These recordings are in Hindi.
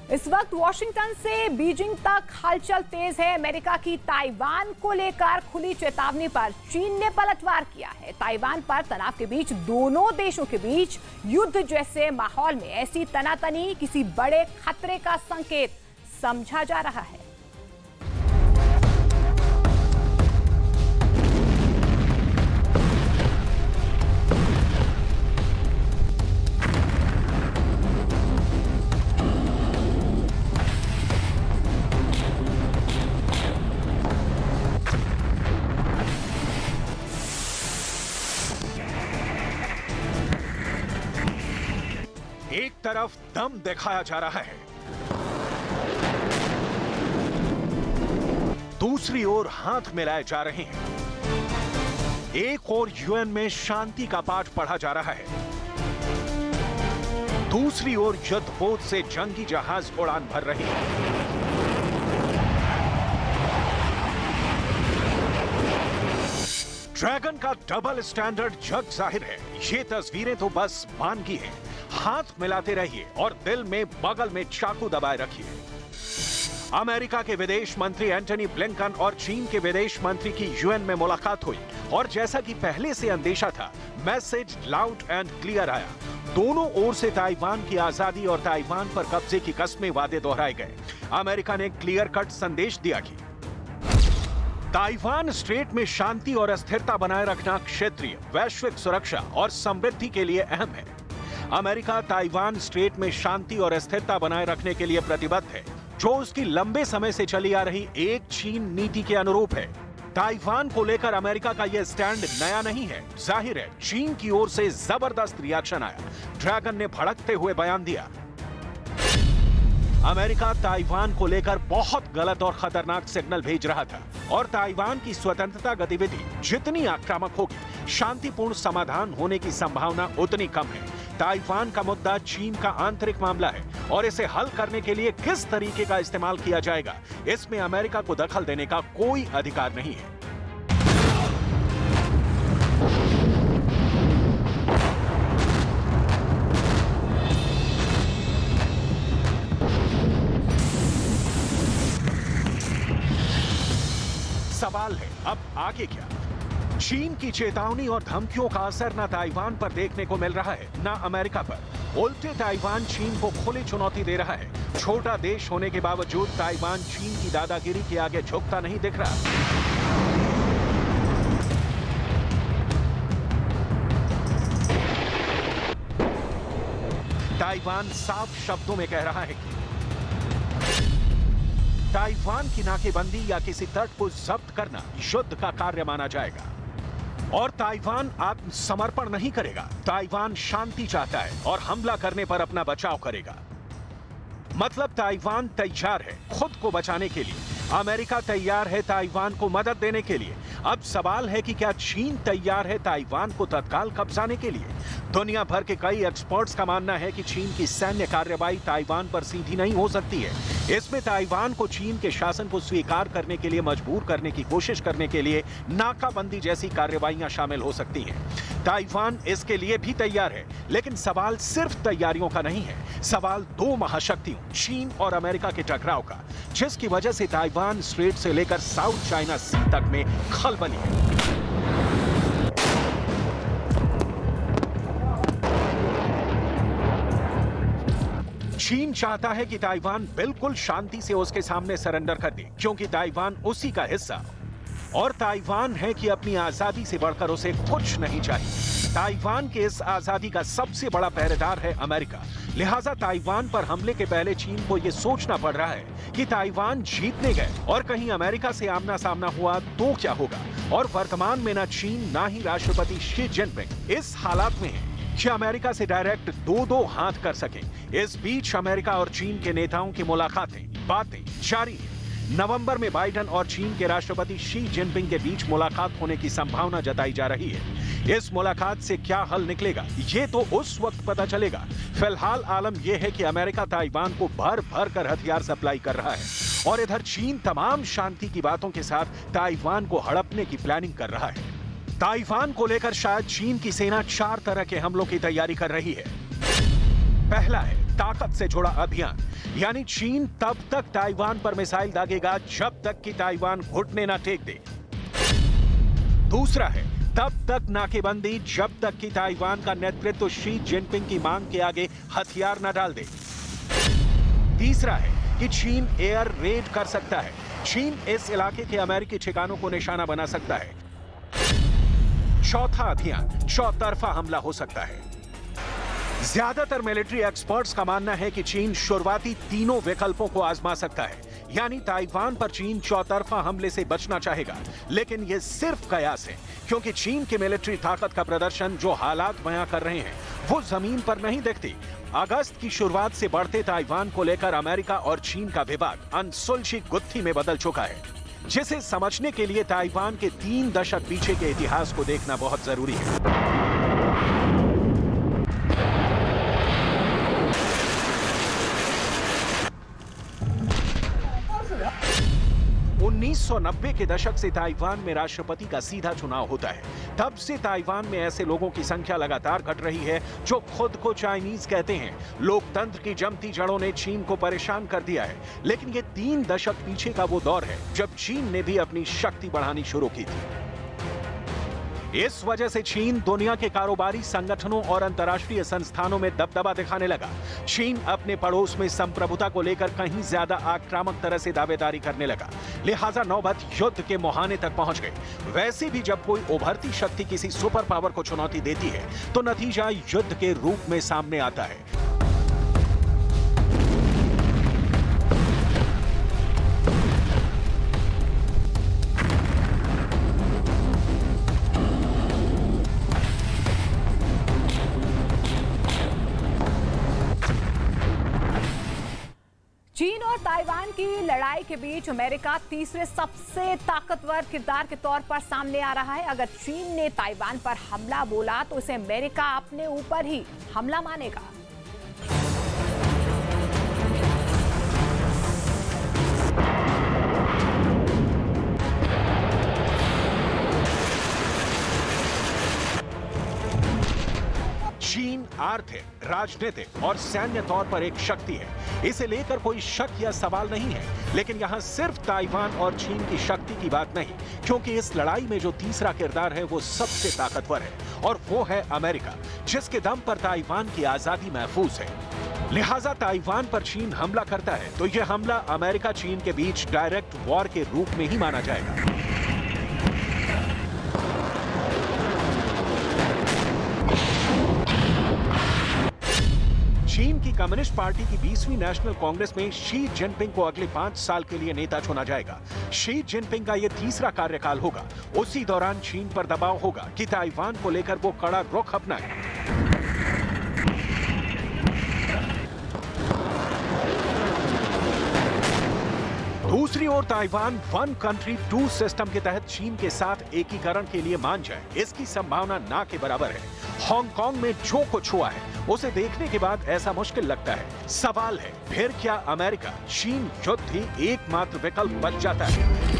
इस वक्त वॉशिंगटन से बीजिंग तक हलचल तेज है। अमेरिका की ताइवान को लेकर खुली चेतावनी पर चीन ने पलटवार किया है। ताइवान पर तनाव के बीच दोनों देशों के बीच युद्ध जैसे माहौल में ऐसी तनातनी किसी बड़े खतरे का संकेत समझा जा रहा है। एक तरफ दम दिखाया जा रहा है, दूसरी ओर हाथ मिलाए जा रहे हैं। एक ओर यूएन में शांति का पाठ पढ़ा जा रहा है, दूसरी ओर युद्धपोत से जंगी जहाज उड़ान भर रहे हैं। ड्रैगन का डबल स्टैंडर्ड जग जाहिर है। ये तस्वीरें तो बस मानगी हैं। हाथ मिलाते रहिए और दिल में बगल में चाकू दबाए रखिए। अमेरिका के विदेश मंत्री एंटनी ब्लिंकन और चीन के विदेश मंत्री की यूएन में मुलाकात हुई और जैसा कि पहले से अंदेशा था, मैसेज लाउड एंड क्लियर आया। दोनों ओर से ताइवान की आजादी और ताइवान पर कब्जे की कस्में वादे दोहराए गए। अमेरिका ने क्लियर कट संदेश दिया कि ताइवान स्ट्रेट में शांति और स्थिरता बनाए रखना क्षेत्रीय वैश्विक सुरक्षा और समृद्धि के लिए अहम है। अमेरिका ताइवान स्ट्रेट में शांति और स्थिरता बनाए रखने के लिए प्रतिबद्ध है, जो उसकी लंबे समय से चली आ रही एक चीन नीति के अनुरूप है। ताइवान को लेकर अमेरिका का यह स्टैंड नया नहीं है। जाहिर है, चीन की ओर से जबरदस्त रिएक्शन आया। ड्रैगन ने भड़कते हुए बयान दिया, अमेरिका ताइवान को लेकर बहुत गलत और खतरनाक सिग्नल भेज रहा था और ताइवान की स्वतंत्रता गतिविधि जितनी आक्रामक होगी, शांतिपूर्ण समाधान होने की संभावना उतनी कम है। ताइवान का मुद्दा चीन का आंतरिक मामला है और इसे हल करने के लिए किस तरीके का इस्तेमाल किया जाएगा, इसमें अमेरिका को दखल देने का कोई अधिकार नहीं है। सवाल है, अब आगे क्या? चीन की चेतावनी और धमकियों का असर न ताइवान पर देखने को मिल रहा है, न अमेरिका पर। उल्टे ताइवान चीन को खुली चुनौती दे रहा है। छोटा देश होने के बावजूद ताइवान चीन की दादागिरी के आगे झुकता नहीं दिख रहा। ताइवान साफ शब्दों में कह रहा है कि ताइवान की नाकेबंदी या किसी तट को जब्त करना युद्ध का कार्य माना जाएगा और ताइवान आत्मसमर्पण नहीं करेगा। ताइवान शांति चाहता है और हमला करने पर अपना बचाव करेगा। मतलब ताइवान तैयार है खुद को बचाने के लिए। अमेरिका तैयार है ताइवान को मदद देने के लिए। अब सवाल है कि क्या चीन तैयार है ताइवान को तत्काल कब्जाने के लिए? दुनिया भर के कई एक्सपर्ट्स का मानना है कि चीन की सैन्य कार्रवाई ताइवान पर सीधी नहीं हो सकती है। इसमें ताइवान को चीन के शासन को स्वीकार करने के लिए मजबूर करने की कोशिश करने के लिए नाकाबंदी जैसी कार्रवाइयां शामिल हो सकती हैं। ताइवान इसके लिए भी तैयार है, लेकिन सवाल सिर्फ तैयारियों का नहीं है। सवाल दो महाशक्तियों चीन और अमेरिका के टकराव का, जिसकी वजह से ताइवान स्ट्रेट से लेकर साउथ चाइना सी तक में खलबली है। चीन चाहता है कि ताइवान बिल्कुल शांति से उसके सामने सरेंडर कर दे, क्योंकि ताइवान उसी का हिस्सा और ताइवान है कि अपनी आजादी से बढ़कर उसे कुछ नहीं चाहिए। ताइवान के इस आजादी का सबसे बड़ा पहरेदार है अमेरिका। लिहाजा ताइवान पर हमले के पहले चीन को यह सोचना पड़ रहा है कि ताइवान जीतने गए और कहीं अमेरिका से आमना सामना हुआ तो क्या होगा। और वर्तमान में ना चीन ना ही राष्ट्रपति शी जिनपिंग इस हालात में है कि अमेरिका से डायरेक्ट दो हाथ कर सके। इस बीच अमेरिका और चीन के नेताओं की मुलाकातें बातें जारी है। नवंबर में बाइडेन और चीन के राष्ट्रपति शी जिनपिंग के बीच मुलाकात होने की संभावना जताई जा रही है। इस मुलाकात से क्या हल निकलेगा, ये तो उस वक्त पता चलेगा। फिलहाल आलम यह है कि अमेरिका ताइवान को भर भर कर हथियार सप्लाई कर रहा है और इधर चीन तमाम शांति की बातों के साथ ताइवान को हड़पने की प्लानिंग कर रहा है। ताइवान को लेकर शायद चीन की सेना 4 तरह के हमलों की तैयारी कर रही है। पहला है ताकत से जुड़ा अभियान, यानी चीन तब तक ताइवान पर मिसाइल दागेगा जब तक कि ताइवान घुटने ना टेक दे। दूसरा है तब तक नाकेबंदी जब तक कि ताइवान का नेतृत्व शी जिनपिंग की मांग के आगे हथियार न डाल दे। तीसरा है कि चीन एयर रेड कर सकता है। चीन इस इलाके के अमेरिकी ठिकानों को निशाना बना सकता है। चौथा अभियान चौतरफा हमला हो सकता है। ज्यादातर मिलिट्री एक्सपर्ट्स का मानना है कि चीन शुरुआती तीनों विकल्पों को आजमा सकता है, यानी ताइवान पर चीन चौतरफा हमले से बचना चाहेगा। लेकिन यह सिर्फ कयास है, क्योंकि चीन की मिलिट्री ताकत का प्रदर्शन जो हालात बयां कर रहे हैं वो जमीन पर नहीं दिखती। अगस्त की शुरुआत से बढ़ते ताइवान को लेकर अमेरिका और चीन का विवाद अनसुलझी गुत्थी में बदल चुका है, जिसे समझने के लिए ताइवान के 3 दशक पीछे के इतिहास को देखना बहुत जरूरी है। 1990 के दशक से ताइवान में राष्ट्रपति का सीधा चुनाव होता है। तब से ताइवान में ऐसे लोगों की संख्या लगातार घट रही है जो खुद को चाइनीज कहते हैं। लोकतंत्र की जमती जड़ों ने चीन को परेशान कर दिया है, लेकिन ये 3 दशक पीछे का वो दौर है जब चीन ने भी अपनी शक्ति बढ़ानी शुरू की थी। इस वजह से चीन दुनिया के कारोबारी संगठनों और अंतर्राष्ट्रीय संस्थानों में दबदबा दिखाने लगा। चीन अपने पड़ोस में संप्रभुता को लेकर कहीं ज्यादा आक्रामक तरह से दावेदारी करने लगा, लिहाजा नौबत युद्ध के मुहाने तक पहुंच गई। वैसे भी जब कोई उभरती शक्ति किसी सुपर पावर को चुनौती देती है तो नतीजा युद्ध के रूप में सामने आता है। चीन और ताइवान की लड़ाई के बीच अमेरिका तीसरे सबसे ताकतवर किरदार के तौर पर सामने आ रहा है। अगर चीन ने ताइवान पर हमला बोला तो इसे अमेरिका अपने ऊपर ही हमला मानेगा। चीन आर्थिक, राजनीतिक और सैन्य तौर पर एक शक्ति है, इसे लेकर कोई शक या सवाल नहीं है। लेकिन यहाँ सिर्फ ताइवान और चीन की शक्ति की बात नहीं, क्योंकि इस लड़ाई में जो तीसरा किरदार है वो सबसे ताकतवर है, और वो है अमेरिका, जिसके दम पर ताइवान की आजादी महफूज है। लिहाजा ताइवान पर चीन हमला करता है तो यह हमला अमेरिका चीन के बीच डायरेक्ट वॉर के रूप में ही माना जाएगा। चीन की कम्युनिस्ट पार्टी की 20वीं नेशनल कांग्रेस में शी जिनपिंग को अगले 5 साल के लिए नेता चुना जाएगा। शी जिनपिंग का यह तीसरा कार्यकाल होगा। उसी दौरान चीन पर दबाव होगा कि ताइवान को लेकर वो कड़ा रुख अपनाए। दूसरी ओर ताइवान 1 कंट्री 2 सिस्टम के तहत चीन के साथ एकीकरण के लिए मान जाए, इसकी संभावना ना के बराबर है। हांगकांग में जो कुछ हुआ है उसे देखने के बाद ऐसा मुश्किल लगता है। सवाल है, फिर क्या अमेरिका चीन युद्ध ही एकमात्र विकल्प बच जाता है?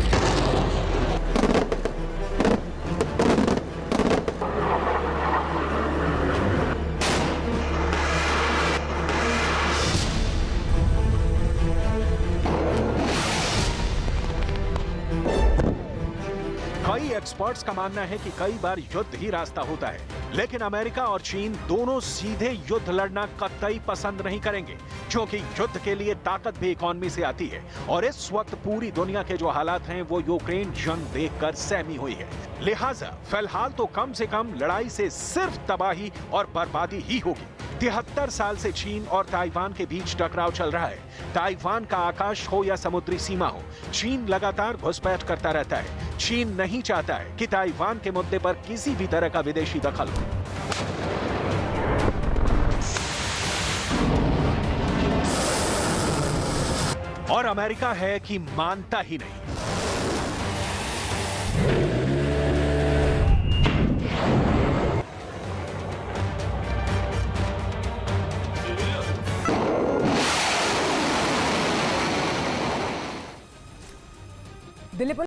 कई एक्सपर्ट्स का मानना है कि कई बार युद्ध ही रास्ता होता है, लेकिन अमेरिका और चीन दोनों सीधे युद्ध लड़ना कतई पसंद नहीं करेंगे, क्योंकि युद्ध के लिए ताकत भी इकोनॉमी से आती है। और इस वक्त पूरी दुनिया के जो हालात हैं वो यूक्रेन जंग देखकर सहमी हुई है। लिहाजा फिलहाल तो कम से कम लड़ाई से सिर्फ तबाही और बर्बादी ही होगी। 73 साल से चीन और ताइवान के बीच टकराव चल रहा है। ताइवान का आकाश हो या समुद्री सीमा हो, चीन लगातार घुसपैठ करता रहता है। चीन नहीं चाहता है कि ताइवान के मुद्दे पर किसी भी तरह का विदेशी दखल हो। और अमेरिका है कि मानता ही नहीं।